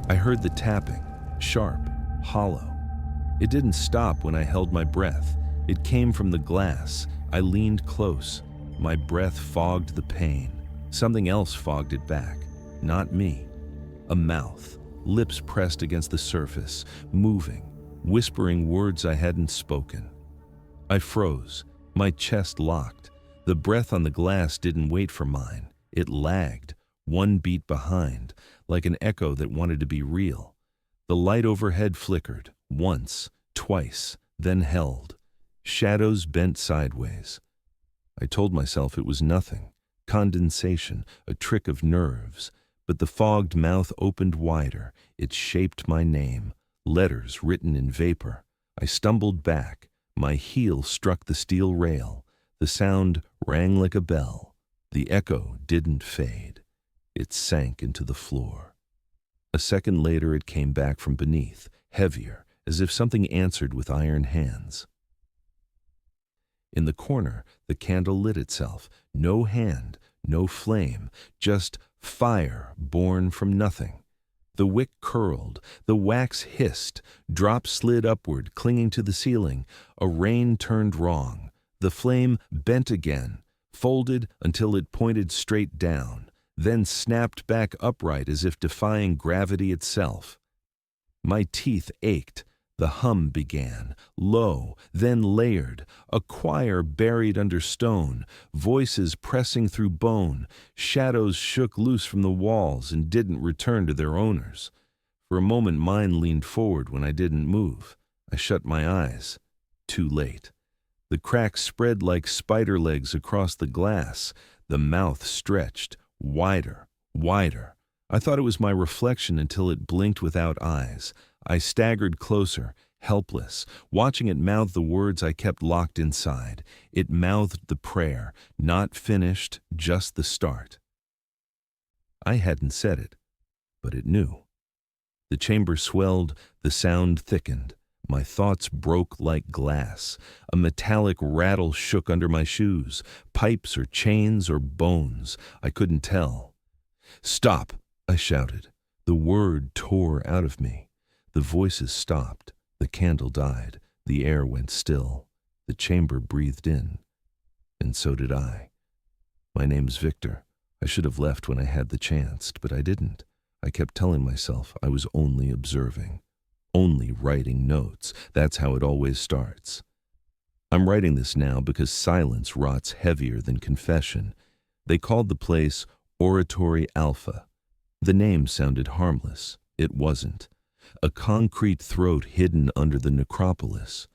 I heard the tapping, sharp, hollow. It didn't stop when I held my breath. It came from the glass. I leaned close. My breath fogged the pain. Something else fogged it back. Not me. A mouth, lips pressed against the surface, moving, whispering words I hadn't spoken. I froze, my chest locked. The breath on the glass didn't wait for mine. It lagged, one beat behind, like an echo that wanted to be real. The light overhead flickered, once, twice, then held. Shadows bent sideways. I told myself it was nothing, condensation, a trick of nerves. But the fogged mouth opened wider. It shaped my name, letters written in vapor. I stumbled back. My heel struck the steel rail. The sound rang like a bell. The echo didn't fade. It sank into the floor. A second later it came back from beneath, heavier, as if something answered with iron hands. In the corner, the candle lit itself. No hand, no flame, just fire born from nothing. The wick curled, the wax hissed, drops slid upward, clinging to the ceiling. A rain turned wrong. The flame bent again, folded until it pointed straight down, then snapped back upright as if defying gravity itself. My teeth ached. The hum began, low, then layered, a choir buried under stone, voices pressing through bone. Shadows shook loose from the walls and didn't return to their owners. For a moment mine leaned forward when I didn't move. I shut my eyes. Too late. The cracks spread like spider legs across the glass. The mouth stretched, wider, wider. I thought it was my reflection until it blinked without eyes. I staggered closer, helpless, watching it mouth the words I kept locked inside. It mouthed the prayer, not finished, just the start. I hadn't said it, but it knew. The chamber swelled, the sound thickened. My thoughts broke like glass. A metallic rattle shook under my shoes, pipes or chains or bones. I couldn't tell. "Stop!" I shouted. The word tore out of me. The voices stopped. The candle died. The air went still. The chamber breathed in. And so did I. My name's Victor. I should have left when I had the chance, but I didn't. I kept telling myself I was only observing, only writing notes. That's how it always starts. I'm writing this now because silence rots heavier than confession. They called the place Oratory Alpha. The name sounded harmless. It wasn't. A concrete throat hidden under the necropolis.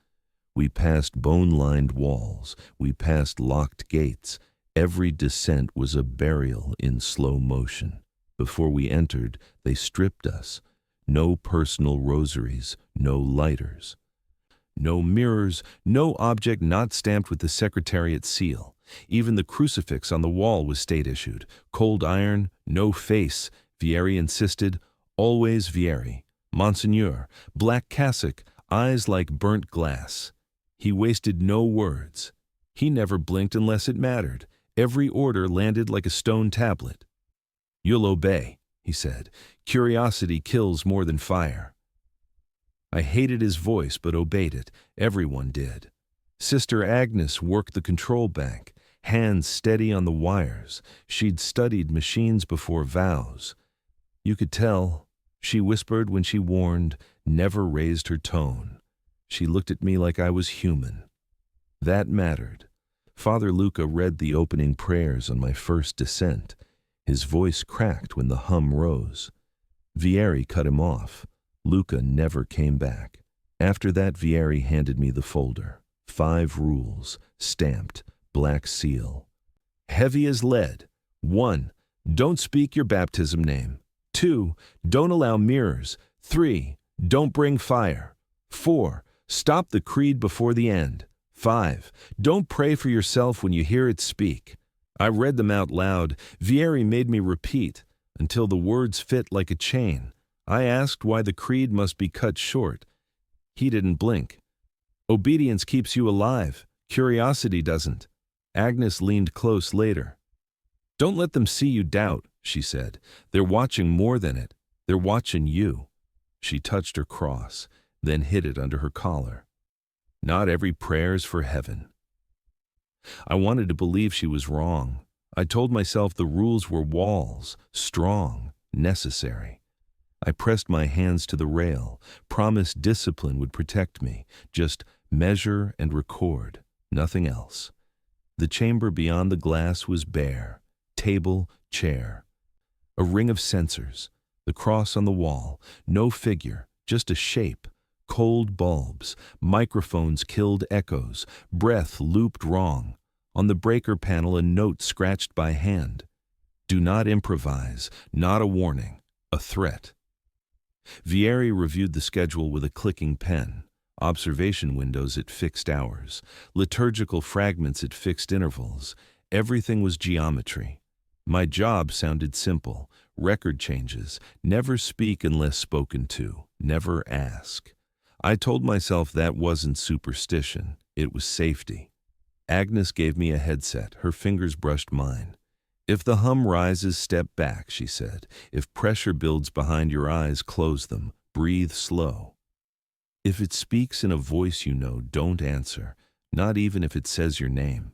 We passed bone-lined walls. We passed locked gates. Every descent was a burial in slow motion. Before we entered, they stripped us. No personal rosaries, no lighters. No mirrors, no object not stamped with the Secretariat seal. Even the crucifix on the wall was state-issued. Cold iron, no face. Vieri insisted, always Vieri. Monseigneur, black cassock, eyes like burnt glass. He wasted no words. He never blinked unless it mattered. Every order landed like a stone tablet. "You'll obey," he said. "Curiosity kills more than fire." I hated his voice but obeyed it. Everyone did. Sister Agnes worked the control bank, hands steady on the wires. She'd studied machines before vows. You could tell. She whispered when she warned, never raised her tone. She looked at me like I was human. That mattered. Father Luca read the opening prayers on my first descent. His voice cracked when the hum rose. Vieri cut him off. Luca never came back. After that, Vieri handed me the folder. 5 rules, stamped, black seal. Heavy as lead. 1. Don't speak your baptism name. 2. Don't allow mirrors. 3. Don't bring fire. 4. Stop the creed before the end. 5. Don't pray for yourself when you hear it speak. I read them out loud. Vieri made me repeat until the words fit like a chain. I asked why the creed must be cut short. He didn't blink. Obedience keeps you alive. Curiosity doesn't. Agnes leaned close later. Don't let them see you doubt, she said. They're watching more than it. They're watching you." She touched her cross, then hid it under her collar. "Not every prayer's for heaven." I wanted to believe she was wrong. I told myself the rules were walls, strong, necessary. I pressed my hands to the rail, promised discipline would protect me, just measure and record, nothing else. The chamber beyond the glass was bare, table, chair. A ring of sensors, the cross on the wall, no figure, just a shape, cold bulbs, microphones killed echoes, breath looped wrong. On the breaker panel a note scratched by hand. "Do not improvise, not a warning, a threat." Vieri reviewed the schedule with a clicking pen. Observation windows at fixed hours, liturgical fragments at fixed intervals. Everything was geometry. My job sounded simple. Record changes. Never speak unless spoken to. Never ask. I told myself that wasn't superstition. It was safety. Agnes gave me a headset. Her fingers brushed mine. "If the hum rises, step back," she said. "If pressure builds behind your eyes, close them. Breathe slow. If it speaks in a voice you know, don't answer, not even if it says your name."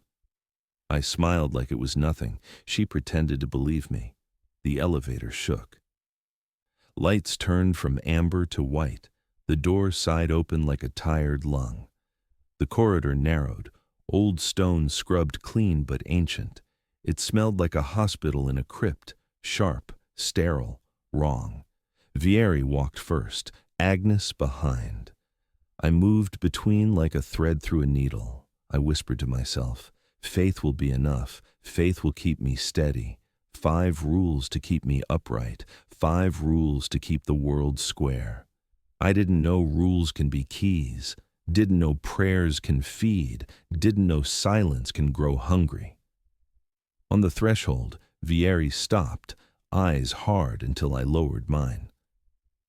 I smiled like it was nothing. She pretended to believe me. The elevator shook. Lights turned from amber to white. The door sighed open like a tired lung. The corridor narrowed. Old stone scrubbed clean but ancient. It smelled like a hospital in a crypt, sharp, sterile, wrong. Vieri walked first, Agnes behind. I moved between like a thread through a needle. I whispered to myself, "Faith will be enough. Faith will keep me steady. 5 rules to keep me upright. 5 rules to keep the world square." I didn't know rules can be keys. Didn't know prayers can feed. Didn't know silence can grow hungry. On the threshold, Vieri stopped, eyes hard until I lowered mine.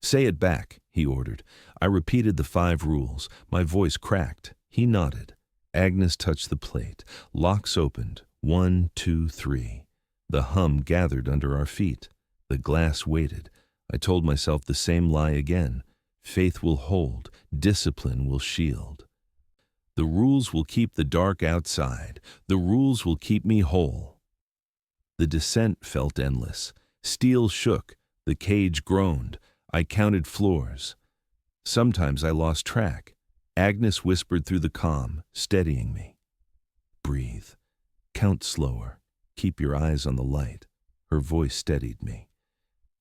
"Say it back," he ordered. I repeated the 5 rules. My voice cracked. He nodded. Agnes touched the plate. Locks opened. 1, 2, 3. The hum gathered under our feet. The glass waited. I told myself the same lie again. Faith will hold. Discipline will shield. The rules will keep the dark outside. The rules will keep me whole. The descent felt endless. Steel shook. The cage groaned. I counted floors. Sometimes I lost track. Agnes whispered through the calm, steadying me. "Breathe. Count slower. Keep your eyes on the light." Her voice steadied me.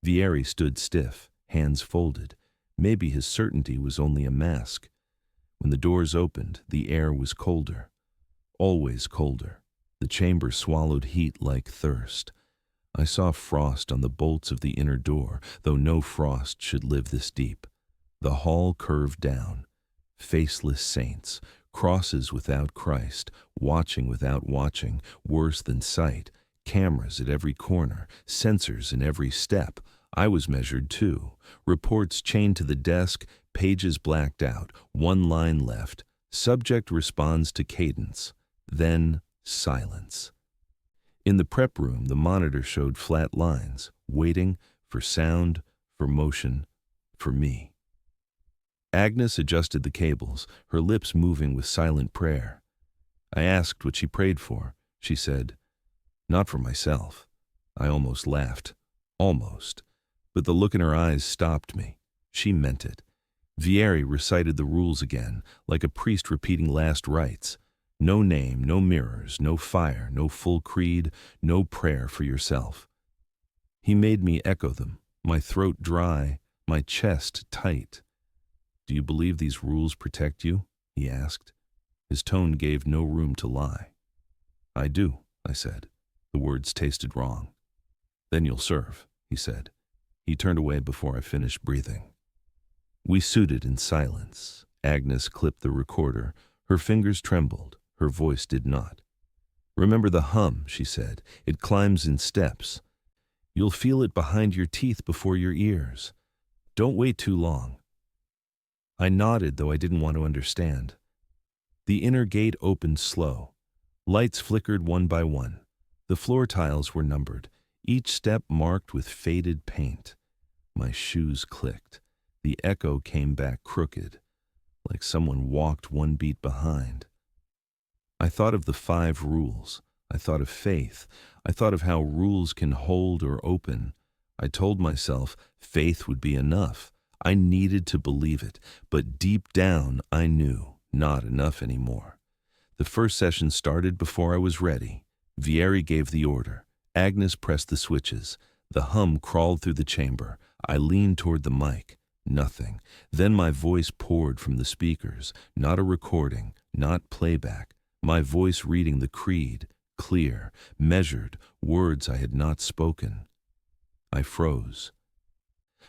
Vieri stood stiff, hands folded. Maybe his certainty was only a mask. When the doors opened, the air was colder. Always colder. The chamber swallowed heat like thirst. I saw frost on the bolts of the inner door, though no frost should live this deep. The hall curved down. Faceless saints, crosses without Christ, watching without watching, worse than sight, cameras at every corner, sensors in every step. I was measured too. Reports chained to the desk, pages blacked out, 1 line left. Subject responds to cadence. Then silence. In the prep room, the monitor showed flat lines, waiting for sound, for motion, for me. Agnes adjusted the cables, her lips moving with silent prayer. I asked what she prayed for. She said, "Not for myself." I almost laughed. Almost. But the look in her eyes stopped me. She meant it. Vieri recited the rules again, like a priest repeating last rites. No name, no mirrors, no fire, no full creed, no prayer for yourself. He made me echo them, my throat dry, my chest tight. "Do you believe these rules protect you?" he asked. His tone gave no room to lie. "I do," I said. The words tasted wrong. "Then you'll serve," he said. He turned away before I finished breathing. We suited in silence. Agnes clipped the recorder. Her fingers trembled. Her voice did not. "Remember the hum," she said. "It climbs in steps. You'll feel it behind your teeth before your ears. Don't wait too long." I nodded, though I didn't want to understand. The inner gate opened slow. Lights flickered one by one. The floor tiles were numbered, each step marked with faded paint. My shoes clicked. The echo came back crooked, like someone walked one beat behind. I thought of the 5 rules. I thought of faith. I thought of how rules can hold or open. I told myself faith would be enough. I needed to believe it, but deep down I knew not enough anymore. The first session started before I was ready. Vieri gave the order. Agnes pressed the switches. The hum crawled through the chamber. I leaned toward the mic. Nothing. Then my voice poured from the speakers. Not a recording, not playback. My voice reading the creed, clear, measured, words I had not spoken. I froze.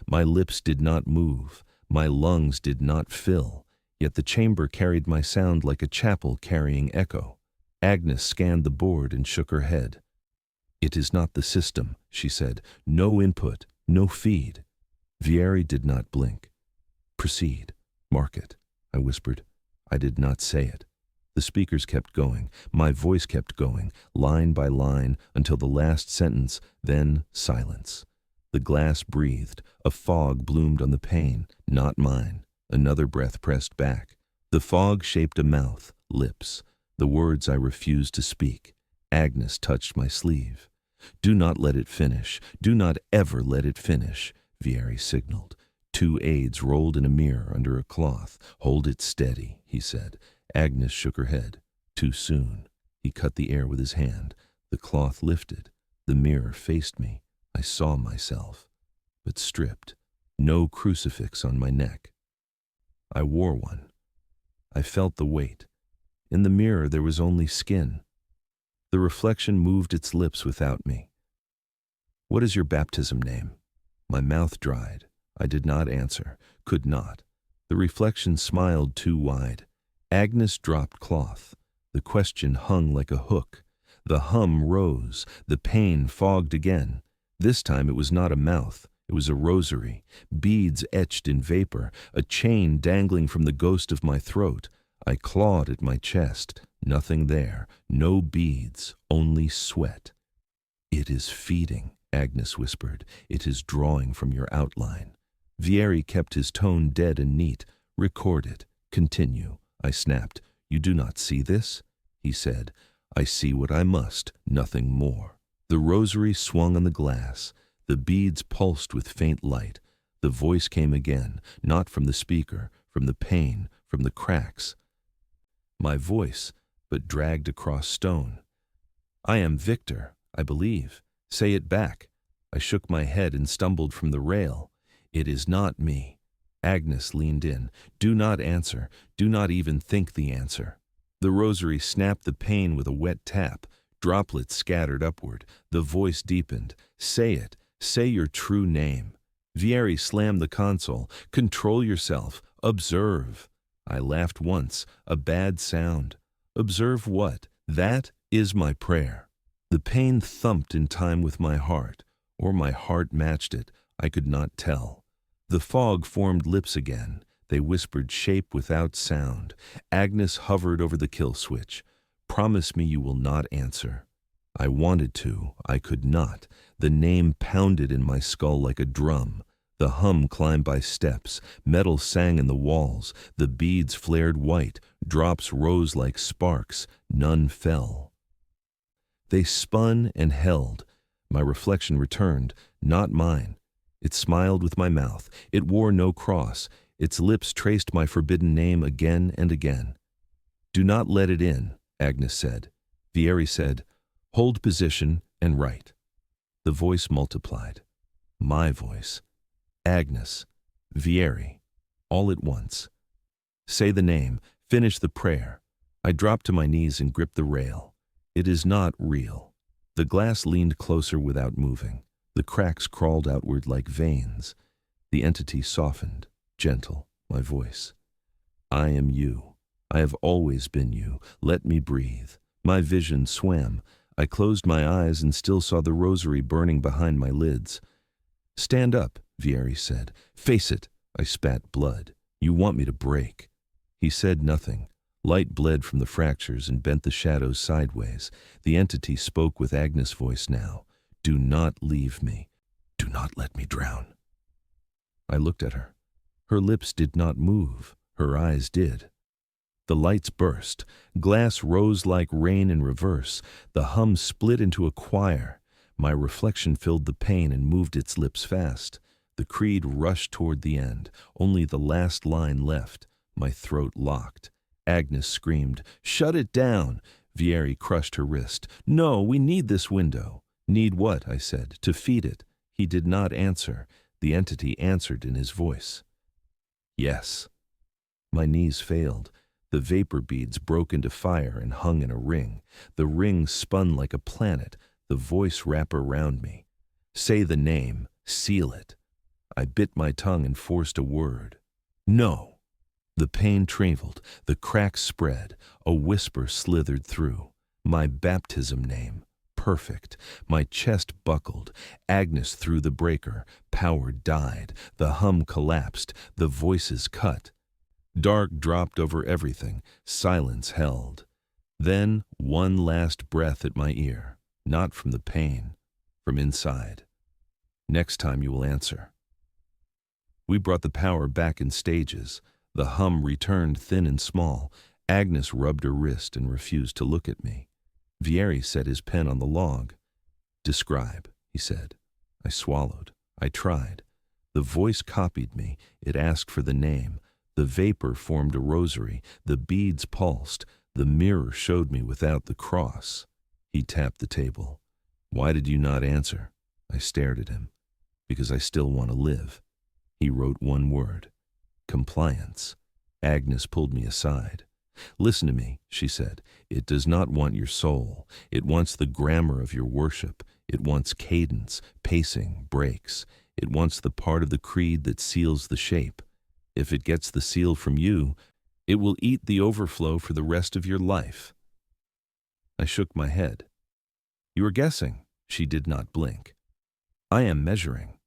My lips did not move. My lungs did not fill. Yet the chamber carried my sound like a chapel carrying echo. Agnes scanned the board and shook her head. "It is not the system," she said. "No input, no feed." Vieri did not blink. "Proceed. Mark it," I whispered. I did not say it. The speakers kept going. My voice kept going, line by line, until the last sentence, then silence. The glass breathed. A fog bloomed on the pane, not mine. Another breath pressed back. The fog shaped a mouth, lips, the words I refused to speak. Agnes touched my sleeve. "Do not let it finish. Do not ever let it finish," Vieri signaled. 2 aides rolled in a mirror under a cloth. "Hold it steady," he said. Agnes shook her head. "Too soon." He cut the air with his hand. The cloth lifted. The mirror faced me. I saw myself, but stripped. No crucifix on my neck. I wore one. I felt the weight. In the mirror there was only skin. The reflection moved its lips without me. "What is your baptism name?" My mouth dried. I did not answer, could not. The reflection smiled too wide. Agnes dropped cloth. The question hung like a hook. The hum rose. The pain fogged again. This time it was not a mouth. It was a rosary, beads etched in vapor, a chain dangling from the ghost of my throat. I clawed at my chest. Nothing there. No beads, only sweat. "It is feeding," Agnes whispered. "It is drawing from your outline." Vieri kept his tone dead and neat. "Record it. Continue." I snapped. "You do not see this?" He said. "I see what I must, nothing more." The rosary swung on the glass. The beads pulsed with faint light. The voice came again, not from the speaker, from the pane, from the cracks. My voice, but dragged across stone. "I am Victor, I believe. Say it back." I shook my head and stumbled from the rail. "It is not me." Agnes leaned in. "Do not answer. Do not even think the answer." The rosary snapped the pane with a wet tap. Droplets scattered upward. The voice deepened. "Say it. Say your true name." Vieri slammed the console. "Control yourself. Observe." I laughed once. A bad sound. Observe what? That is my prayer. The pain thumped in time with my heart, or my heart matched it. I could not tell. The fog formed lips again. They whispered shape without sound. Agnes hovered over the kill switch. "Promise me you will not answer." I wanted to. I could not. The name pounded in my skull like a drum. The hum climbed by steps. Metal sang in the walls. The beads flared white. Drops rose like sparks. None fell. They spun and held. My reflection returned, not mine. It smiled with my mouth. It wore no cross. Its lips traced my forbidden name again and again. "Do not let it in," Agnes said. Vieri said, "Hold position and write." The voice multiplied. My voice. Agnes. Vieri. All at once. "Say the name. Finish the prayer." I dropped to my knees and gripped the rail. It is not real. The glass leaned closer without moving. The cracks crawled outward like veins. The entity softened, gentle, my voice. "I am you. I have always been you. Let me breathe." My vision swam. I closed my eyes and still saw the rosary burning behind my lids. "Stand up," Vieri said. "Face it." I spat blood. "You want me to break." He said nothing. Light bled from the fractures and bent the shadows sideways. The entity spoke with Agnes' voice now. "Do not leave me. Do not let me drown." I looked at her. Her lips did not move. Her eyes did. The lights burst. Glass rose like rain in reverse. The hum split into a choir. My reflection filled the pane and moved its lips fast. The creed rushed toward the end. Only the last line left. My throat locked. Agnes screamed, "Shut it down!" Vieri crushed her wrist. "No, we need this window." "Need what?" I said. "To feed it." He did not answer. The entity answered in his voice. Yes. My knees failed. The vapor beads broke into fire and hung in a ring. The ring spun like a planet. The voice wrapped around me. "Say the name. Seal it." I bit my tongue and forced a word. "No." The pain traveled. The cracks spread. A whisper slithered through. My baptism name. Perfect. My chest buckled. Agnes threw the breaker. Power died. The hum collapsed. The voices cut. Dark dropped over everything. Silence held. Then one last breath at my ear. Not from the pain. From inside. "Next time you will answer." We brought the power back in stages. The hum returned thin and small. Agnes rubbed her wrist and refused to look at me. Vieri set his pen on the log. "Describe," he said. I swallowed. I tried. The voice copied me. It asked for the name. The vapor formed a rosary. The beads pulsed. The mirror showed me without the cross. He tapped the table. "Why did you not answer?" I stared at him. "Because I still want to live." He wrote one word. "Compliance." Agnes pulled me aside. "Listen to me," she said. "It does not want your soul. It wants the grammar of your worship. It wants cadence, pacing, breaks. It wants the part of the creed that seals the shape. If it gets the seal from you, it will eat the overflow for the rest of your life." I shook my head. "You are guessing." She did not blink. "I am measuring.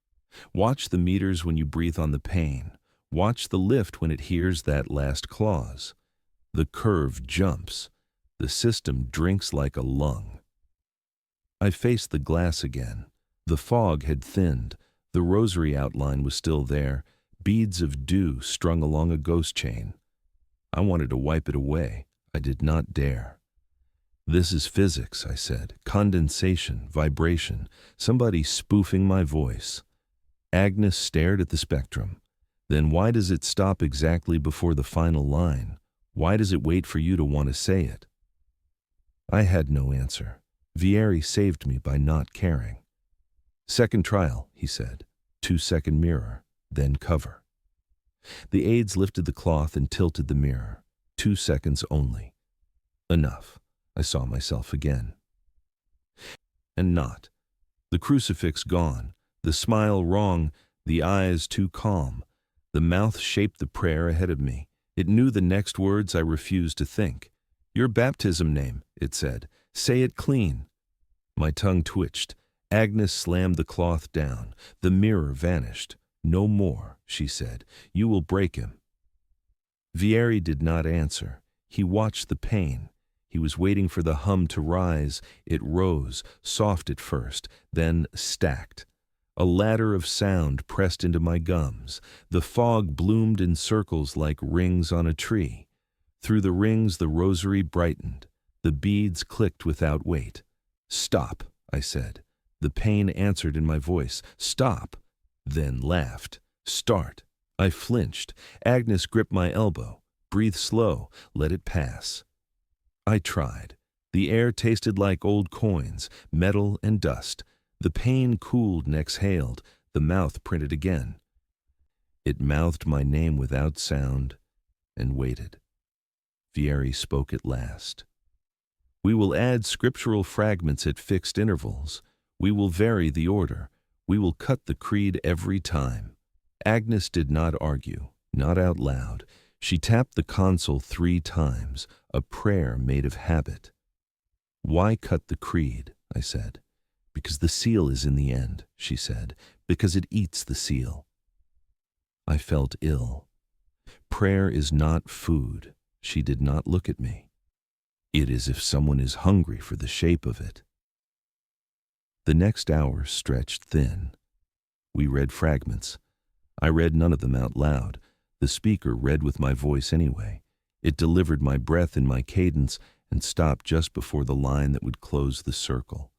Watch the meters when you breathe on the pain. Watch the lift when it hears that last clause. The curve jumps. The system drinks like a lung." I faced the glass again. The fog had thinned. The rosary outline was still there, beads of dew strung along a ghost chain. I wanted to wipe it away. I did not dare. "This is physics," I said. "Condensation, vibration, somebody spoofing my voice." Agnes stared at the spectrum. "Then why does it stop exactly before the final line? Why does it wait for you to want to say it?" I had no answer. Vieri saved me by not caring. "Second trial," he said. 2-second mirror, then cover. The aides lifted the cloth and tilted the mirror. 2 seconds only. Enough. I saw myself again. And not. The crucifix gone, the smile wrong, the eyes too calm. The mouth shaped the prayer ahead of me. It knew the next words I refused to think. "Your baptism name," it said. "Say it clean." My tongue twitched. Agnes slammed the cloth down. The mirror vanished. "No more," she said. "You will break him." Vieri did not answer. He watched the pain. He was waiting for the hum to rise. It rose, soft at first, then stacked. A ladder of sound pressed into my gums. The fog bloomed in circles like rings on a tree. Through the rings the rosary brightened. The beads clicked without weight. "Stop," I said. The pain answered in my voice. "Stop." Then laughed. "Start." I flinched. Agnes gripped my elbow. "Breathe slow. Let it pass." I tried. The air tasted like old coins, metal and dust. The pain cooled and exhaled. The mouth printed again. It mouthed my name without sound and waited. Vieri spoke at last. "We will add scriptural fragments at fixed intervals. We will vary the order. We will cut the creed every time." Agnes did not argue, not out loud. She tapped the console 3 times, a prayer made of habit. "Why cut the creed?" I said. "Because the seal is in the end," she said. "Because it eats the seal." I felt ill. Prayer is not food. She did not look at me. It is if someone is hungry for the shape of it. The next hour stretched thin. We read fragments. I read none of them out loud. The speaker read with my voice anyway. It delivered my breath in my cadence and stopped just before the line that would close the circle.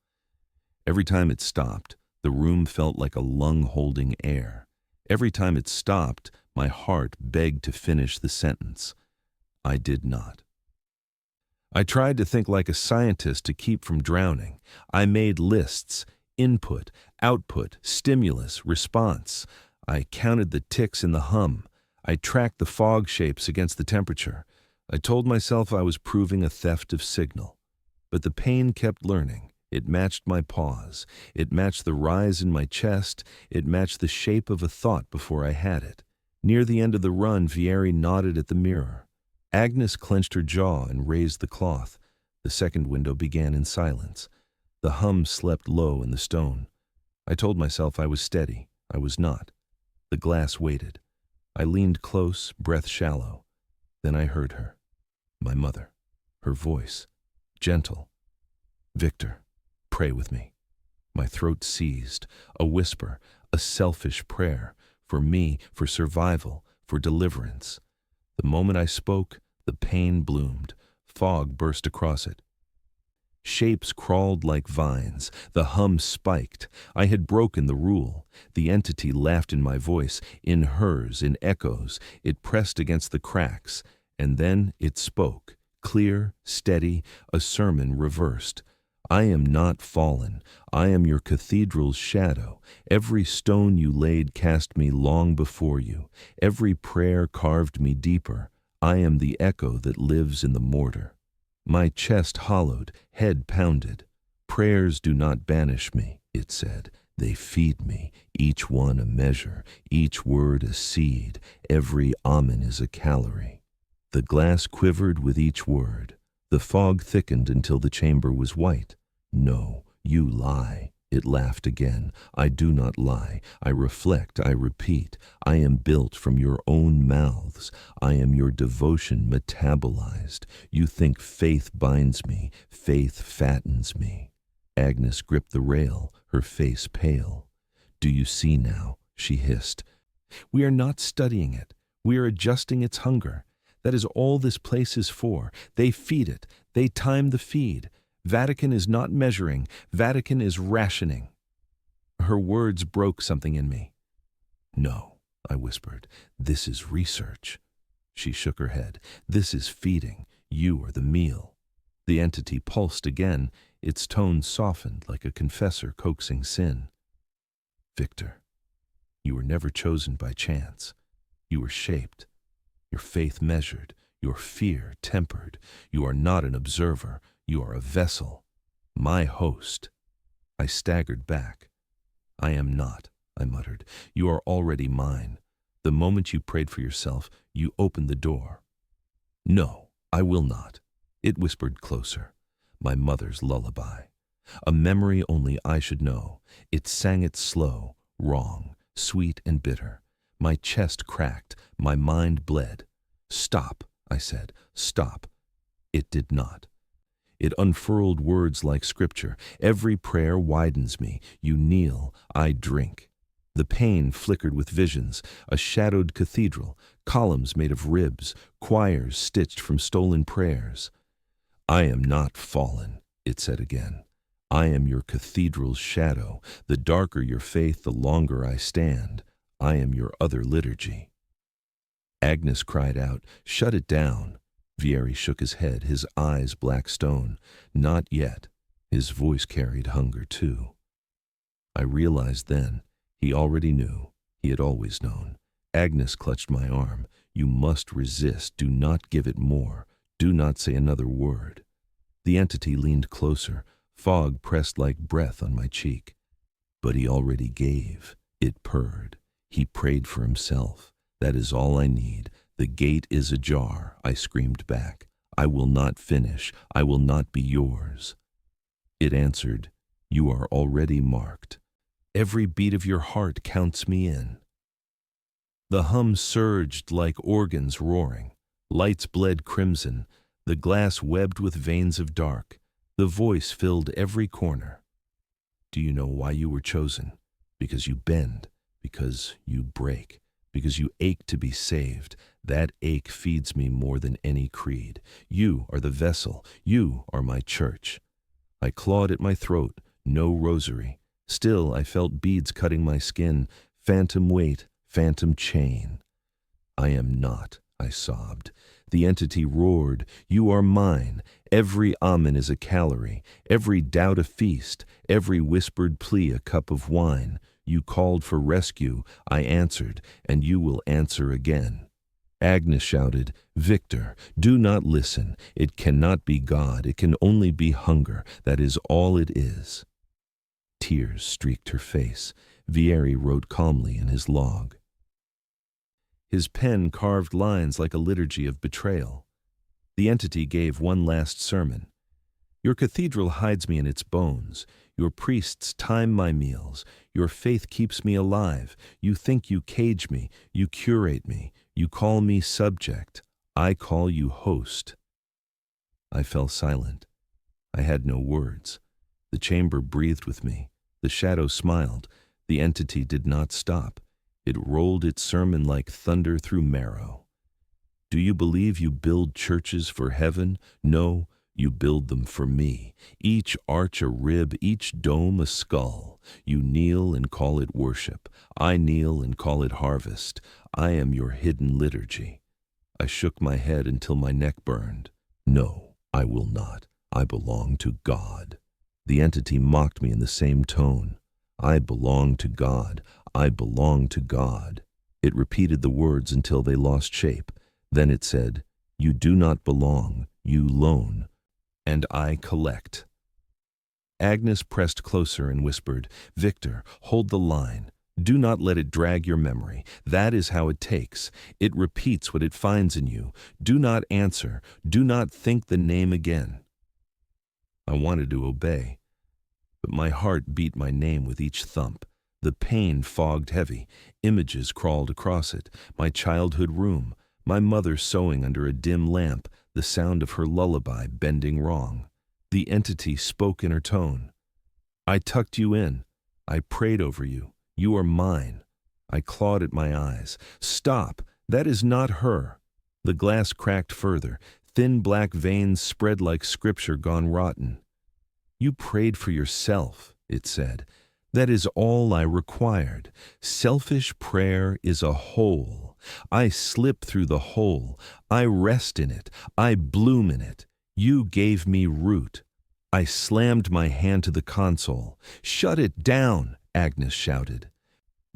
Every time it stopped, the room felt like a lung holding air. Every time it stopped, my heart begged to finish the sentence. I did not. I tried to think like a scientist to keep from drowning. I made lists: input, output, stimulus, response. I counted the ticks in the hum. I tracked the fog shapes against the temperature. I told myself I was proving a theft of signal. But the pain kept learning. It matched my pause. It matched the rise in my chest. It matched the shape of a thought before I had it. Near the end of the run, Vieri nodded at the mirror. Agnes clenched her jaw and raised the cloth. The second window began in silence. The hum slept low in the stone. I told myself I was steady. I was not. The glass waited. I leaned close, breath shallow. Then I heard her. My mother. Her voice. Gentle. "Victor, pray with me." My throat seized. A whisper. A selfish prayer. For me, for survival, for deliverance. The moment I spoke, the pain bloomed. Fog burst across it. Shapes crawled like vines. The hum spiked. I had broken the rule. The entity laughed in my voice, in hers, in echoes. It pressed against the cracks. And then it spoke, clear, steady, a sermon reversed. I am not fallen. I am your cathedral's shadow. Every stone you laid cast me long before you. Every prayer carved me deeper. I am the echo that lives in the mortar. My chest hollowed, head pounded. Prayers do not banish me, it said. They feed me, each one a measure, each word a seed, every amen is a calorie. The glass quivered with each word. The fog thickened until the chamber was white. No, you lie. It laughed again. I do not lie. I reflect, I repeat. I am built from your own mouths. I am your devotion metabolized. You think faith binds me. Faith fattens me. Agnes gripped the rail, her face pale. "Do you see now?" she hissed. "We are not studying it. We are adjusting its hunger. That is all this place is for. They feed it. They time the feed. Vatican is not measuring. Vatican is rationing." Her words broke something in me. "No," I whispered. "This is research." She shook her head. "This is feeding. You are the meal." The entity pulsed again. Its tone softened like a confessor coaxing sin. "Victor, you were never chosen by chance. You were shaped. Your faith measured. Your fear tempered. You are not an observer. You are a vessel. My host." I staggered back. "I am not," I muttered. "You are already mine. The moment you prayed for yourself, you opened the door." "No, I will not." It whispered closer. My mother's lullaby. A memory only I should know. It sang it slow, wrong, sweet and bitter. My chest cracked. My mind bled. "Stop," I said. "Stop." It did not. It unfurled words like scripture. Every prayer widens me. You kneel, I drink. The pain flickered with visions, a shadowed cathedral, columns made of ribs, choirs stitched from stolen prayers. "I am not fallen," it said again. "I am your cathedral's shadow. The darker your faith, the longer I stand. I am your other liturgy." Agnes cried out, "Shut it down." Vieri shook his head, his eyes black stone. "Not yet." His voice carried hunger, too. I realized then, he already knew, he had always known. Agnes clutched my arm. "You must resist. Do not give it more. Do not say another word." The entity leaned closer. Fog pressed like breath on my cheek. "But he already gave." It purred. "He prayed for himself. That is all I need. The gate is ajar," I screamed back. "I will not finish. I will not be yours." It answered, "You are already marked. Every beat of your heart counts me in." The hum surged like organs roaring. Lights bled crimson. The glass webbed with veins of dark. The voice filled every corner. "Do you know why you were chosen? Because you bend. Because you break. because you ache to be saved. That ache feeds me more than any creed. You are the vessel. You are my church. I clawed at my throat, no rosary. Still, I felt beads cutting my skin, phantom weight, phantom chain. I am not, I sobbed. The entity roared, you are mine. Every amen is a calorie, every doubt a feast, every whispered plea a cup of wine. You called for rescue, I answered, and you will answer again. Agnes shouted, Victor, do not listen. It cannot be God, it can only be hunger. That is all it is. Tears streaked her face. Vieri wrote calmly in his log. His pen carved lines like a liturgy of betrayal. The entity gave one last sermon. Your cathedral hides me in its bones. Your priests time my meals. Your faith keeps me alive. You think you cage me. You curate me. You call me subject. I call you host. I fell silent. I had no words. The chamber breathed with me. The shadow smiled. The entity did not stop. It rolled its sermon like thunder through marrow. Do you believe you build churches for heaven? No, you build them for me. Each arch a rib, each dome a skull. You kneel and call it worship. I kneel and call it harvest. I am your hidden liturgy. I shook my head until my neck burned. No, I will not. I belong to God. The entity mocked me in the same tone. I belong to God. I belong to God. It repeated the words until they lost shape. Then it said, you do not belong, you loan, and I collect. Agnes pressed closer and whispered, Victor, hold the line. Do not let it drag your memory. That is how it takes. It repeats what it finds in you. Do not answer. Do not think the name again. I wanted to obey, but my heart beat my name with each thump. The pain fogged heavy. Images crawled across it. My childhood room, my mother sewing under a dim lamp, the sound of her lullaby bending wrong. The entity spoke in her tone. I tucked you in. I prayed over you. You are mine. I clawed at my eyes. Stop. That is not her. The glass cracked further. Thin black veins spread like scripture gone rotten. You prayed for yourself, it said. That is all I required. Selfish prayer is a hole. I slip through the hole. I rest in it. I bloom in it. You gave me root. I slammed my hand to the console. Shut it down, Agnes shouted.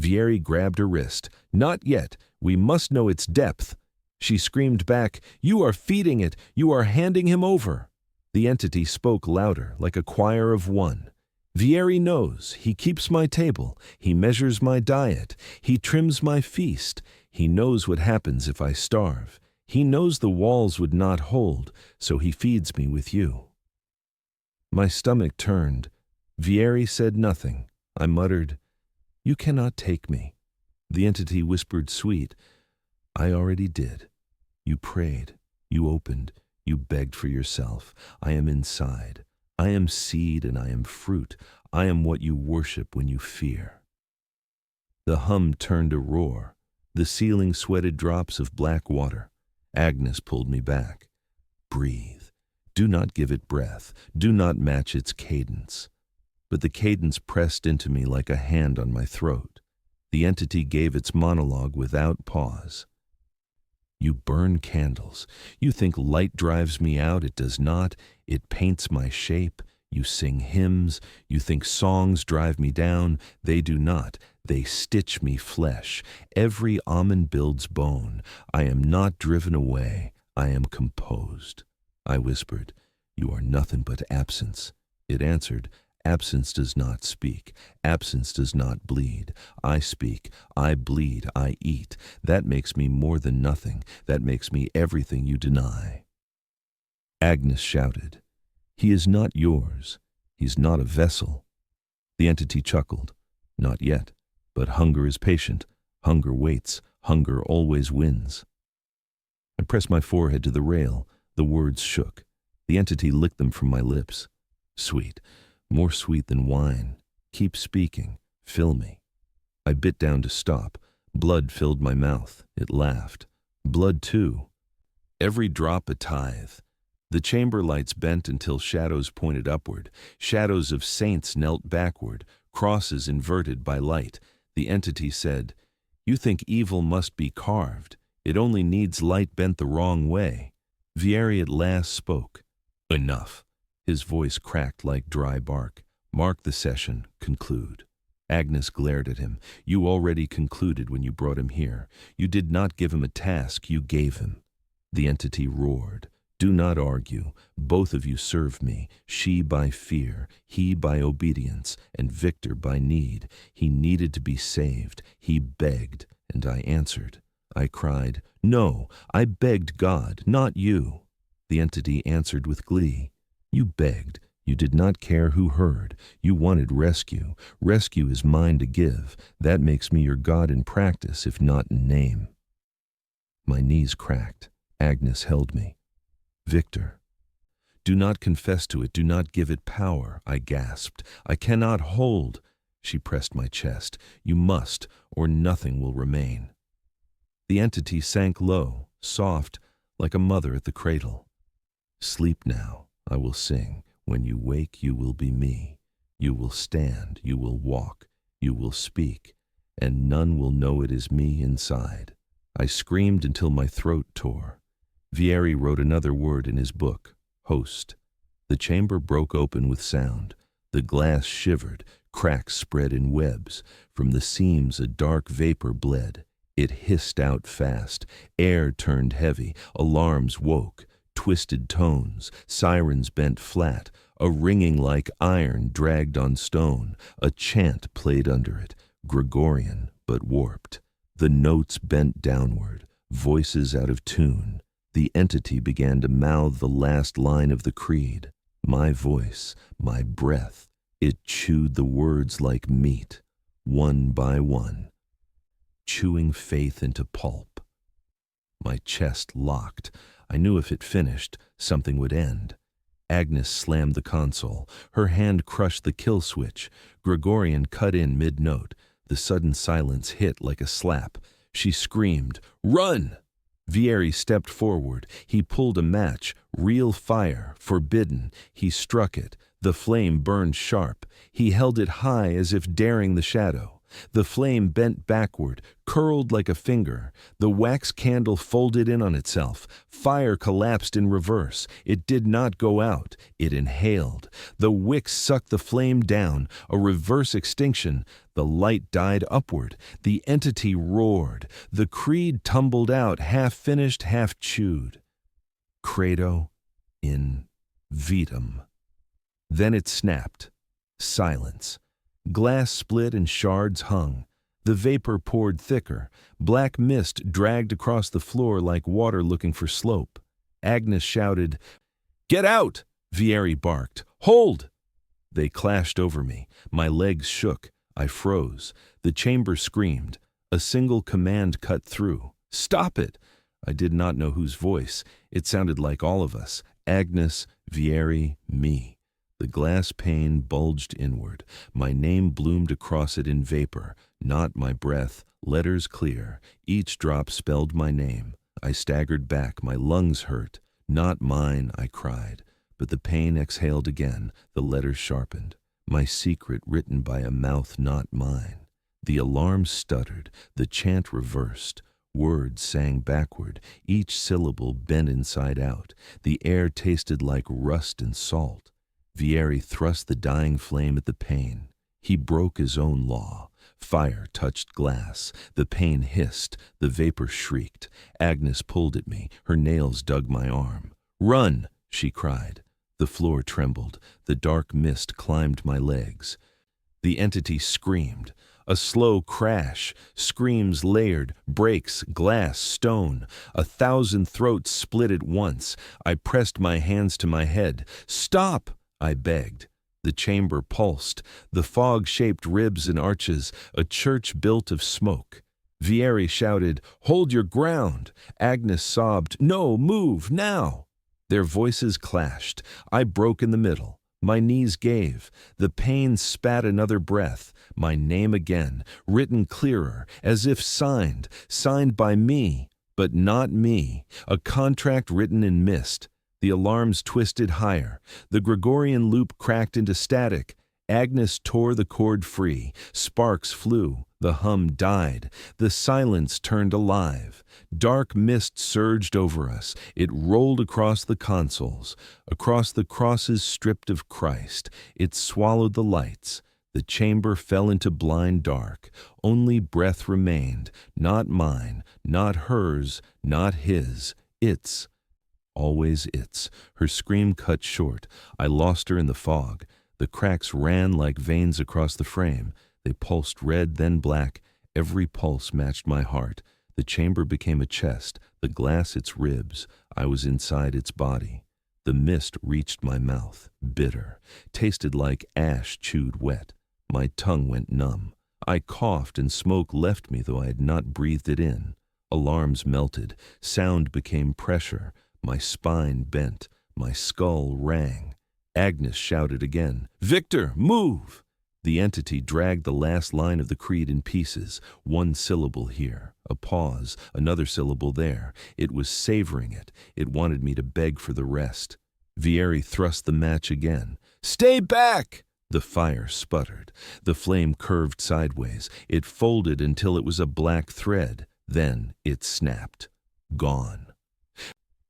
Vieri grabbed her wrist. Not yet. We must know its depth. She screamed back, you are feeding it. You are handing him over. The entity spoke louder, like a choir of one. Vieri knows. He keeps my table. He measures my diet. He trims my feast. He knows what happens if I starve. He knows the walls would not hold, so he feeds me with you. My stomach turned. Vieri said nothing. I muttered, you cannot take me. The entity whispered sweet, I already did. You prayed. You opened. You begged for yourself. I am inside. I am seed and I am fruit. I am what you worship when you fear. The hum turned a roar. The ceiling sweated drops of black water. Agnes pulled me back. Breathe. Do not give it breath. Do not match its cadence. But the cadence pressed into me like a hand on my throat. The entity gave its monologue without pause. You burn candles. You think light drives me out. It does not. It paints my shape. You sing hymns. You think songs drive me down. They do not. They stitch me flesh. Every almond builds bone. I am not driven away. I am composed. I whispered, you are nothing but absence. It answered, absence does not speak. Absence does not bleed. I speak. I bleed. I eat. That makes me more than nothing. That makes me everything you deny. Agnes shouted, he is not yours. He's not a vessel. The entity chuckled. Not yet. But hunger is patient. Hunger waits. Hunger always wins. I pressed my forehead to the rail. The words shook. The entity licked them from my lips. Sweet. More sweet than wine. Keep speaking. Fill me. I bit down to stop. Blood filled my mouth. It laughed. Blood too. Every drop a tithe. The chamber lights bent until shadows pointed upward. Shadows of saints knelt backward, crosses inverted by light. The entity said, "You think evil must be carved. It only needs light bent the wrong way." Vieri at last spoke. "Enough." His voice cracked like dry bark. "Mark the session. Conclude." Agnes glared at him. "You already concluded when you brought him here. You did not give him a task, you gave him." The entity roared. "Do not argue. Both of you serve me, she by fear, he by obedience, and Victor by need. He needed to be saved. He begged, and I answered. I cried, 'No, I begged God, not you.' The entity answered with glee. 'You begged. You did not care who heard. You wanted rescue. Rescue is mine to give. That makes me your God in practice, if not in name.' My knees cracked. Agnes held me. 'Victor.' 'Do not confess to it. Do not give it power,' I gasped. 'I cannot hold.' She pressed my chest. 'You must, or nothing will remain.' The entity sank low, soft, like a mother at the cradle. 'Sleep now, I will sing. When you wake, you will be me. You will stand, you will walk, you will speak, and none will know it is me inside.' I screamed until my throat tore. Vieri wrote another word in his book, host. The chamber broke open with sound. The glass shivered, cracks spread in webs. From the seams a dark vapor bled. It hissed out fast. Air turned heavy. Alarms woke. Twisted tones. Sirens bent flat. A ringing like iron dragged on stone. A chant played under it. Gregorian, but warped. The notes bent downward. Voices out of tune. The entity began to mouth the last line of the creed. My voice, my breath. It chewed the words like meat, one by one, chewing faith into pulp. My chest locked. I knew if it finished, something would end. Agnes slammed the console. Her hand crushed the kill switch. Gregorian cut in mid-note. The sudden silence hit like a slap. She screamed, "Run!" Vieri stepped forward. He pulled a match. Real fire, forbidden. He struck it. The flame burned sharp. He held it high as if daring the shadow. The flame bent backward, curled like a finger. The wax candle folded in on itself. Fire collapsed in reverse. It did not go out. It inhaled. The wick sucked the flame down, a reverse extinction. The light died upward. The entity roared. The creed tumbled out, half finished, half chewed. Credo in vitam. Then it snapped. Silence. Glass split and shards hung. The vapor poured thicker. Black mist dragged across the floor like water looking for slope. Agnes shouted, "Get out!" Vieri barked, "Hold!" They clashed over me. My legs shook. I froze. The chamber screamed. A single command cut through. "Stop it!" I did not know whose voice. It sounded like all of us. Agnes, Vieri, me. The glass pane bulged inward. My name bloomed across it in vapor, not my breath, letters clear. Each drop spelled my name. I staggered back, my lungs hurt. "Not mine," I cried. But the pain exhaled again, the letters sharpened. My secret written by a mouth not mine. The alarm stuttered, the chant reversed. Words sang backward, each syllable bent inside out. The air tasted like rust and salt. Vieri thrust the dying flame at the pane. He broke his own law. Fire touched glass. The pane hissed. The vapor shrieked. Agnes pulled at me. Her nails dug my arm. "Run!" she cried. The floor trembled. The dark mist climbed my legs. The entity screamed. A slow crash. Screams layered. Breaks. Glass. Stone. 1,000 throats split at once. I pressed my hands to my head. "Stop!" I begged. The chamber pulsed. The fog-shaped ribs and arches, a church built of smoke. Vieri shouted, "Hold your ground!" Agnes sobbed, "No, move, now!" Their voices clashed. I broke in the middle. My knees gave. The pain spat another breath. My name again, written clearer, as if signed by me, but not me. A contract written in mist. The alarms twisted higher. The Gregorian loop cracked into static. Agnes tore the cord free. Sparks flew. The hum died. The silence turned alive. Dark mist surged over us. It rolled across the consoles, across the crosses stripped of Christ. It swallowed the lights. The chamber fell into blind dark. Only breath remained, not mine, not hers, not his. Its. Always its. Her scream cut short. I lost her in the fog. The cracks ran like veins across the frame. They pulsed red, then black. Every pulse matched my heart. The chamber became a chest, the glass its ribs. I was inside its body. The mist reached my mouth, bitter, tasted like ash chewed wet. My tongue went numb. I coughed and smoke left me though I had not breathed it in. Alarms melted. Sound became pressure. My spine bent. My skull rang. Agnes shouted again, "Victor, move!" The entity dragged the last line of the creed in pieces. One syllable here, a pause, another syllable there. It was savoring it. It wanted me to beg for the rest. Vieri thrust the match again. "Stay back!" The fire sputtered. The flame curved sideways. It folded until it was a black thread. Then it snapped. Gone.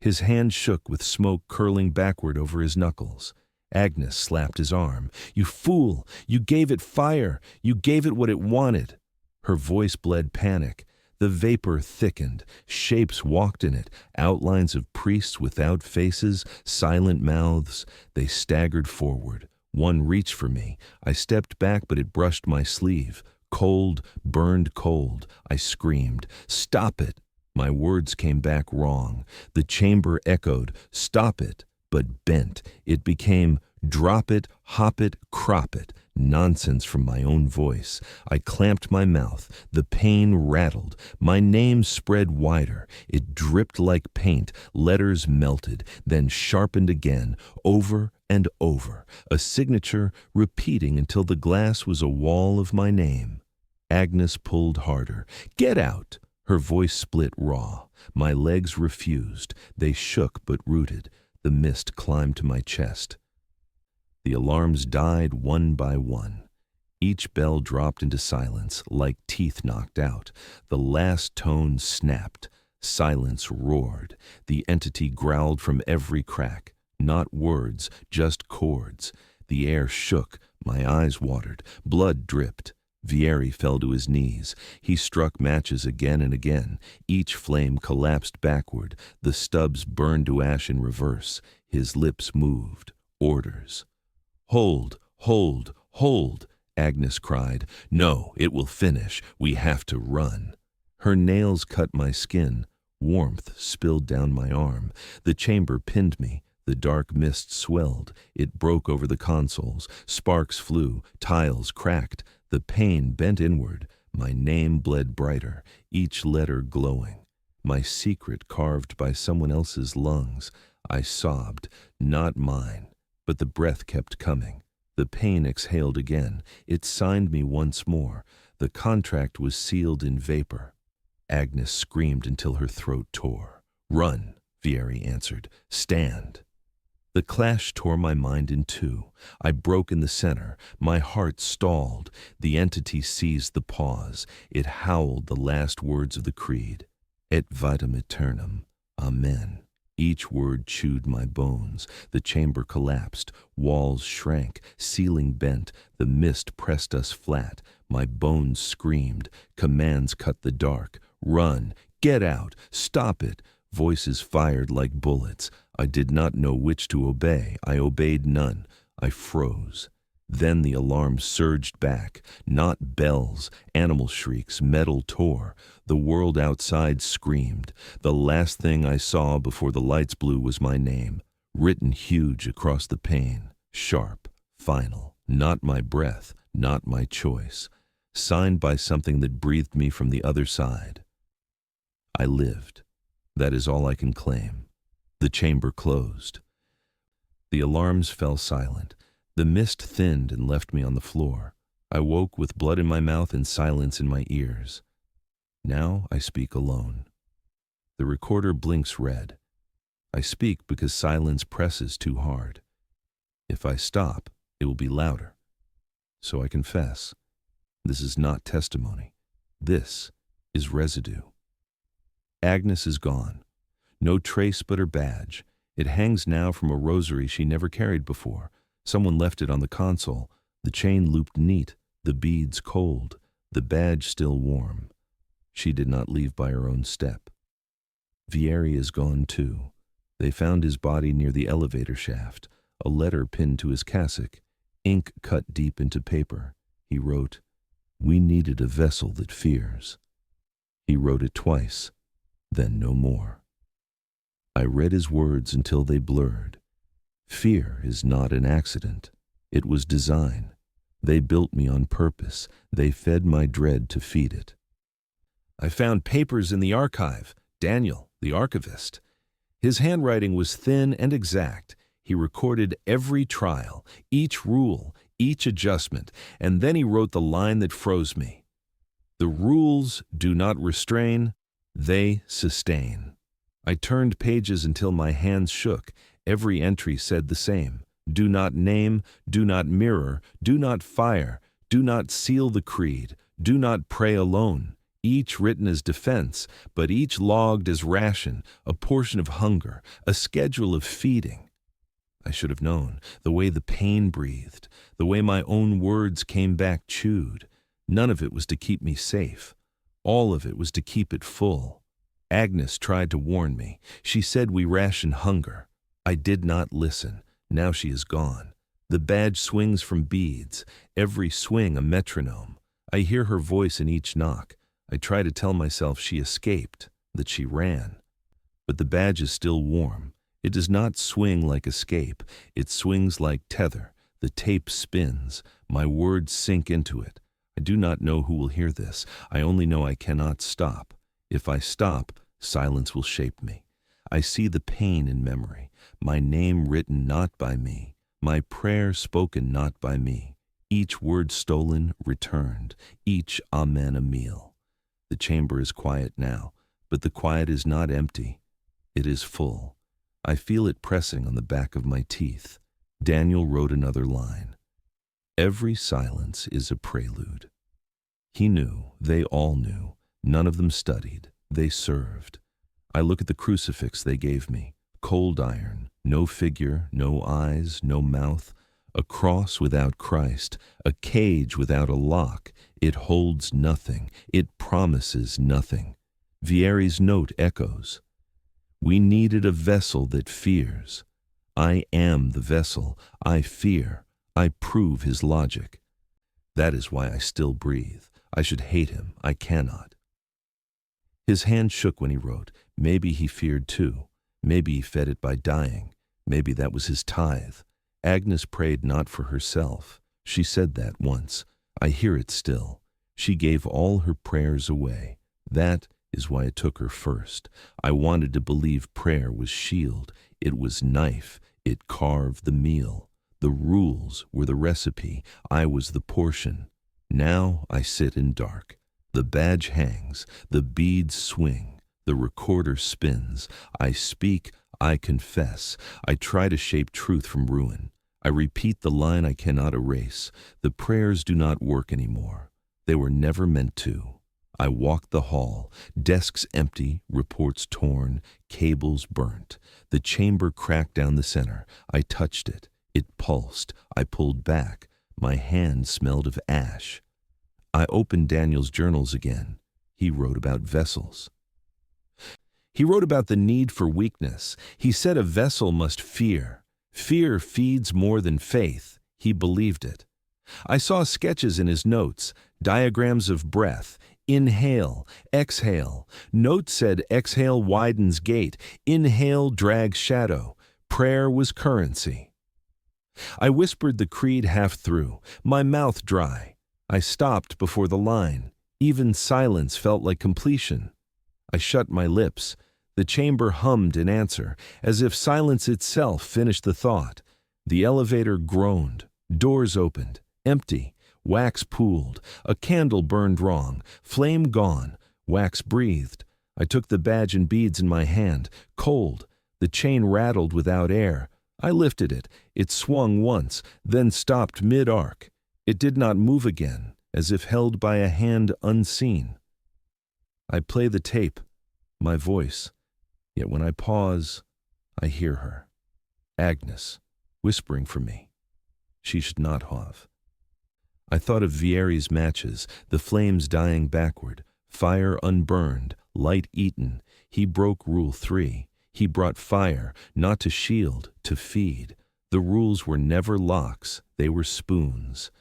His hand shook with smoke curling backward over his knuckles. Agnes slapped his arm. "You fool! You gave it fire! You gave it what it wanted!" Her voice bled panic. The vapor thickened. Shapes walked in it, outlines of priests without faces, silent mouths. They staggered forward. One reached for me. I stepped back, but it brushed my sleeve. Cold, burned cold. I screamed, "Stop it!" My words came back wrong. The chamber echoed, "Stop it!" but bent. It became, "Drop it, hop it, crop it." Nonsense from my own voice. I clamped my mouth. The pain rattled. My name spread wider. It dripped like paint. Letters melted, then sharpened again, over and over. A signature repeating until the glass was a wall of my name. Agnes pulled harder. "Get out!" Her voice split raw. My legs refused. They shook but rooted. The mist climbed to my chest. The alarms died one by one. Each bell dropped into silence, like teeth knocked out. The last tone snapped. Silence roared. The entity growled from every crack. Not words, just chords. The air shook. My eyes watered. Blood dripped. Vieri fell to his knees. He struck matches again and again. Each flame collapsed backward. The stubs burned to ash in reverse. His lips moved. Orders. "Hold, hold, hold," Agnes cried. "No, it will finish. We have to run." Her nails cut my skin. Warmth spilled down my arm. The chamber pinned me. The dark mist swelled. It broke over the consoles. Sparks flew. Tiles cracked. The pain bent inward. My name bled brighter, each letter glowing. My secret carved by someone else's lungs. I sobbed, not mine, but the breath kept coming. The pain exhaled again. It signed me once more. The contract was sealed in vapor. Agnes screamed until her throat tore. "Run," Vieri answered. "Stand." The clash tore my mind in two. I broke in the center. My heart stalled. The entity seized the pause. It howled the last words of the creed. Et vitam aeternam. Amen. Each word chewed my bones. The chamber collapsed. Walls shrank. Ceiling bent. The mist pressed us flat. My bones screamed. Commands cut the dark. "Run! Get out! Stop it!" Voices fired like bullets. I did not know which to obey. I obeyed none. I froze. Then the alarm surged back. Not bells, animal shrieks, metal tore. The world outside screamed. The last thing I saw before the lights blew was my name, written huge across the pane, sharp, final. Not my breath, not my choice. Signed by something that breathed me from the other side. I lived. That is all I can claim. The chamber closed. The alarms fell silent. The mist thinned and left me on the floor. I woke with blood in my mouth and silence in my ears. Now I speak alone. The recorder blinks red. I speak because silence presses too hard. If I stop, it will be louder. So I confess, this is not testimony. This is residue. Agnes is gone. No trace but her badge. It hangs now from a rosary she never carried before. Someone left it on the console, the chain looped neat, the beads cold, the badge still warm. She did not leave by her own step. Vieri is gone too. They found his body near the elevator shaft, a letter pinned to his cassock, ink cut deep into paper. He wrote, "We needed a vessel that fears." He wrote it twice, then no more. I read his words until they blurred. Fear is not an accident. It was design. They built me on purpose. They fed my dread to feed it. I found papers in the archive. Daniel, the archivist. His handwriting was thin and exact. He recorded every trial, each rule, each adjustment, and then he wrote the line that froze me. The rules do not restrain, they sustain. I turned pages until my hands shook. Every entry said the same. Do not name, do not mirror, do not fire, do not seal the creed, do not pray alone. Each written as defense, but each logged as ration, a portion of hunger, a schedule of feeding. I should have known, the way the pain breathed, the way my own words came back chewed. None of it was to keep me safe. All of it was to keep it full. Agnes tried to warn me. She said we ration hunger. I did not listen. Now she is gone. The badge swings from beads, every swing a metronome. I hear her voice in each knock. I try to tell myself she escaped, that she ran. But the badge is still warm. It does not swing like escape. It swings like tether. The tape spins. My words sink into it. I do not know who will hear this. I only know I cannot stop. If I stop, silence will shape me. I see the pain in memory. My name written not by me. My prayer spoken not by me. Each word stolen, returned. Each amen a meal. The chamber is quiet now, but the quiet is not empty. It is full. I feel it pressing on the back of my teeth. Daniel wrote another line. Every silence is a prelude. He knew, they all knew. None of them studied. They served. I look at the crucifix they gave me. Cold iron, no figure, no eyes, no mouth. A cross without Christ, a cage without a lock. It holds nothing. It promises nothing. Vieri's note echoes. We needed a vessel that fears. I am the vessel. I fear. I prove his logic. That is why I still breathe. I should hate him. I cannot. His hand shook when he wrote. Maybe he feared too. Maybe he fed it by dying. Maybe that was his tithe. Agnes prayed not for herself. She said that once. I hear it still. She gave all her prayers away. That is why it took her first. I wanted to believe prayer was shield. It was knife. It carved the meal. The rules were the recipe. I was the portion. Now I sit in dark. The badge hangs. The beads swing. The recorder spins. I speak. I confess. I try to shape truth from ruin. I repeat the line I cannot erase. The prayers do not work anymore. They were never meant to. I walk the hall, desks empty, reports torn, cables burnt. The chamber cracked down the center. I touched it. It pulsed. I pulled back. My hand smelled of ash. I opened Daniel's journals again. He wrote about vessels. He wrote about the need for weakness. He said a vessel must fear. Fear feeds more than faith. He believed it. I saw sketches in his notes, diagrams of breath. Inhale, exhale. Note said exhale widens gate. Inhale drags shadow. Prayer was currency. I whispered the creed half through, my mouth dry. I stopped before the line. Even silence felt like completion. I shut my lips. The chamber hummed in answer, as if silence itself finished the thought. The elevator groaned. Doors opened, empty, wax pooled, a candle burned wrong, flame gone, wax breathed. I took the badge and beads in my hand, cold. The chain rattled without air. I lifted it. It swung once, then stopped mid-arc. It did not move again, as if held by a hand unseen. I play the tape, my voice, yet when I pause, I hear her. Agnes, whispering for me. She should not have. I thought of Vieri's matches, the flames dying backward, fire unburned, light eaten. He broke Rule 3. He brought fire, not to shield, to feed. The rules were never locks, they were spoons.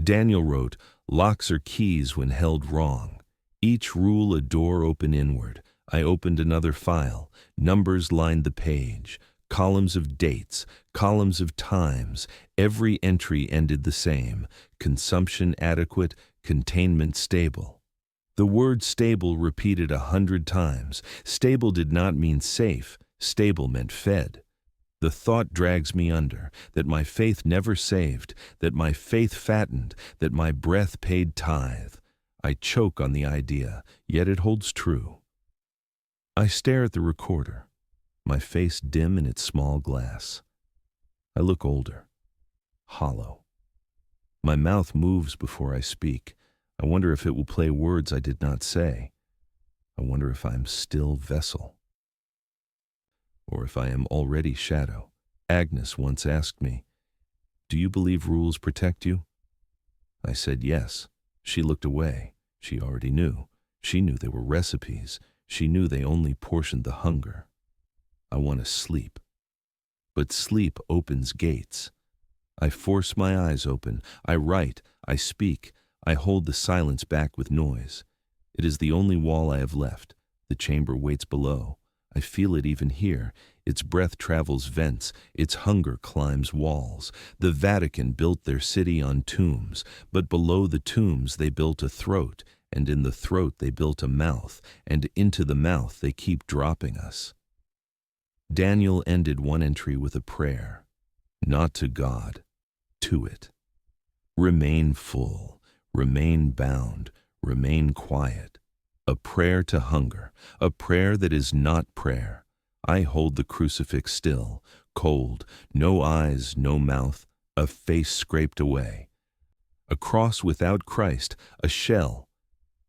Daniel wrote, locks are keys when held wrong. Each rule a door open inward. I opened another file. Numbers lined the page. Columns of dates, columns of times. Every entry ended the same. Consumption adequate, containment stable. The word stable repeated 100 times. Stable did not mean safe. Stable meant fed. The thought drags me under, that my faith never saved, that my faith fattened, that my breath paid tithe. I choke on the idea, yet it holds true. I stare at the recorder, my face dim in its small glass. I look older, hollow. My mouth moves before I speak. I wonder if it will play words I did not say. I wonder if I am still vessel, or if I am already shadow. Agnes once asked me, "Do you believe rules protect you?" I said yes. She looked away. She already knew. She knew they were recipes. She knew they only portioned the hunger. I want to sleep. But sleep opens gates. I force my eyes open. I write. I speak. I hold the silence back with noise. It is the only wall I have left. The chamber waits below. I feel it even here. Its breath travels vents. Its hunger climbs walls. The Vatican built their city on tombs, but below the tombs they built a throat, and in the throat they built a mouth, and into the mouth they keep dropping us. Daniel ended one entry with a prayer. Not to God, to it. Remain full. Remain bound, remain quiet. A prayer to hunger, a prayer that is not prayer. I hold the crucifix still, cold, no eyes, no mouth, a face scraped away. A cross without Christ, a shell.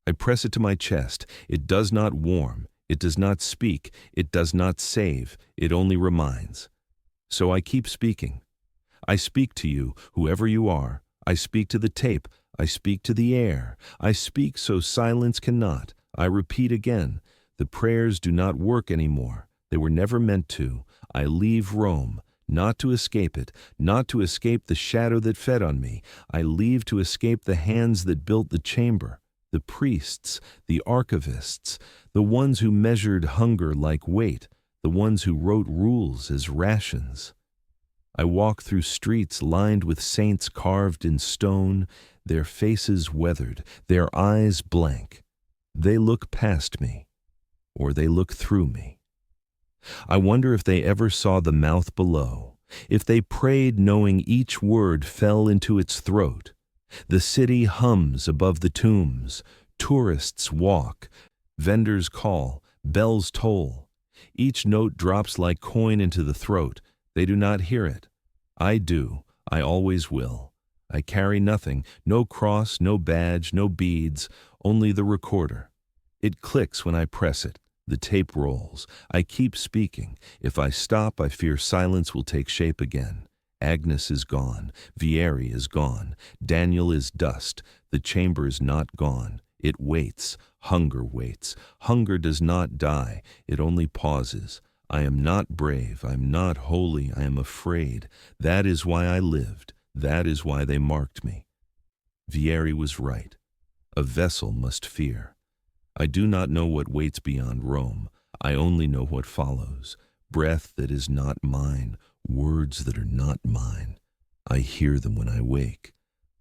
I press it to my chest. It does not warm, it does not speak, it does not save, it only reminds. So I keep speaking. I speak to you, whoever you are. I speak to the tape. I speak to the air. I speak so silence cannot. I repeat again. The prayers do not work anymore. They were never meant to. I leave Rome, not to escape it, not to escape the shadow that fed on me. I leave to escape the hands that built the chamber, the priests, the archivists, the ones who measured hunger like weight, the ones who wrote rules as rations. I walk through streets lined with saints carved in stone, their faces weathered, their eyes blank. They look past me, or they look through me. I wonder if they ever saw the mouth below, if they prayed knowing each word fell into its throat. The city hums above the tombs. Tourists walk. Vendors call. Bells toll. Each note drops like coin into the throat. They do not hear it. I do. I always will. I carry nothing, no cross, no badge, no beads, only the recorder. It clicks when I press it. The tape rolls. I keep speaking. If I stop, I fear silence will take shape again. Agnes is gone. Vieri is gone. Daniel is dust. The chamber is not gone. It waits. Hunger waits. Hunger does not die. It only pauses. I am not brave. I am not holy. I am afraid. That is why I lived. That is why they marked me. Vieri was right. A vessel must fear. I do not know what waits beyond Rome. I only know what follows. Breath that is not mine. Words that are not mine. I hear them when I wake.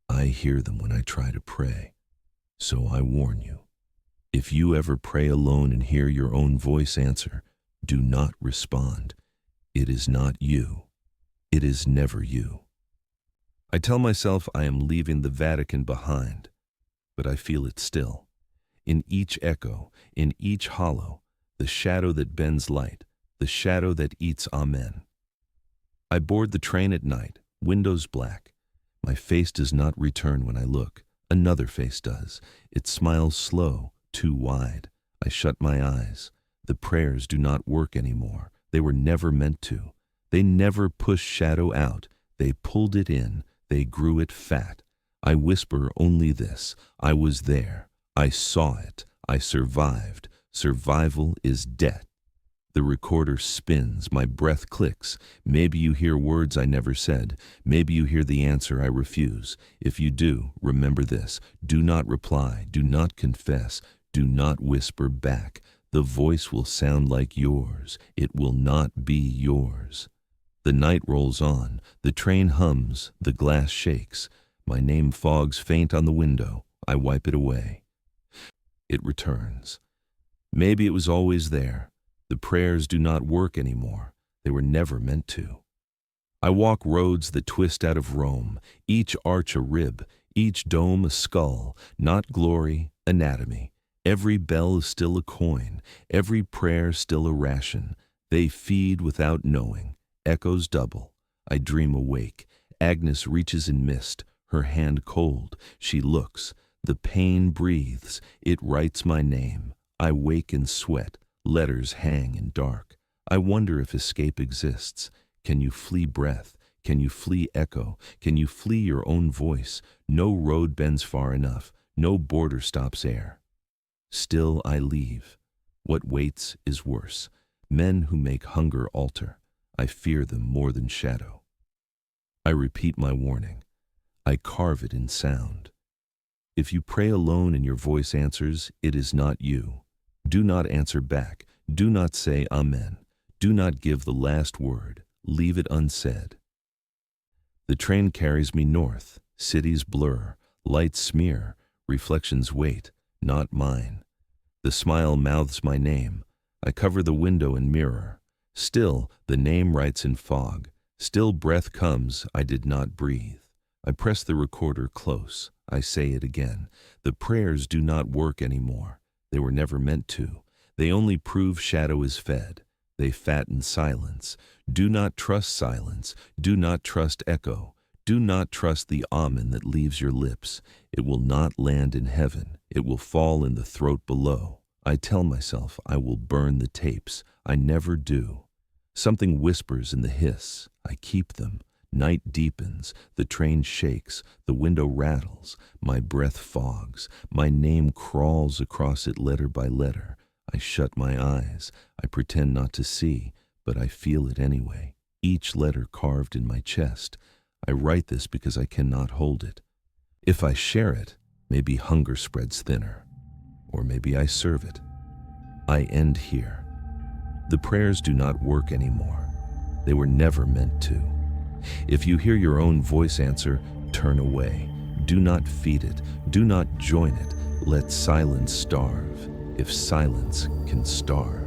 I hear them when I try to pray. So I warn you. If you ever pray alone and hear your own voice answer, do not respond. It is not you. It is never you. I tell myself I am leaving the Vatican behind, but I feel it still. In each echo, in each hollow, the shadow that bends light, the shadow that eats amen. I board the train at night, windows black. My face does not return when I look. Another face does. It smiles slow, too wide. I shut my eyes. The prayers do not work anymore. They were never meant to. They never pushed shadow out. They pulled it in. They grew it fat. I whisper only this: I was there. I saw it. I survived. Survival is death. The recorder spins, my breath clicks. Maybe you hear words I never said. Maybe you hear the answer I refuse. If you do, remember this: do not reply, do not confess, do not whisper back. The voice will sound like yours. It will not be yours. The night rolls on, the train hums, the glass shakes. My name fogs faint on the window. I wipe it away. It returns. Maybe it was always there. The prayers do not work anymore. They were never meant to. I walk roads that twist out of Rome, each arch a rib, each dome a skull, not glory, anatomy. Every bell is still a coin, every prayer still a ration. They feed without knowing, echoes double. I dream awake. Agnes reaches in mist, her hand cold. She looks. The pain breathes. It writes my name. I wake in sweat. Letters hang in dark. I wonder if escape exists. Can you flee breath? Can you flee echo? Can you flee your own voice? No road bends far enough. No border stops air. Still I leave. What waits is worse. Men who make hunger alter. I fear them more than shadow. I repeat my warning. I carve it in sound. If you pray alone and your voice answers, it is not you. Do not answer back. Do not say amen. Do not give the last word. Leave it unsaid. The train carries me north. Cities blur. Lights smear. Reflections wait. Not mine. The smile mouths my name. I cover the window and mirror. Still, the name writes in fog. Still breath comes. I did not breathe. I press the recorder close. I say it again. The prayers do not work anymore. They were never meant to. They only prove shadow is fed. They fatten silence. Do not trust silence. Do not trust echo. Do not trust the amen that leaves your lips. It will not land in heaven. It will fall in the throat below. I tell myself I will burn the tapes. I never do. Something whispers in the hiss. I keep them. Night deepens, the train shakes, the window rattles, my breath fogs, my name crawls across it letter by letter. I shut my eyes, I pretend not to see, but I feel it anyway, each letter carved in my chest. I write this because I cannot hold it. If I share it, maybe hunger spreads thinner, or maybe I serve it. I end here. The prayers do not work anymore. They were never meant to. If you hear your own voice answer, turn away. Do not feed it. Do not join it. Let silence starve, if silence can starve.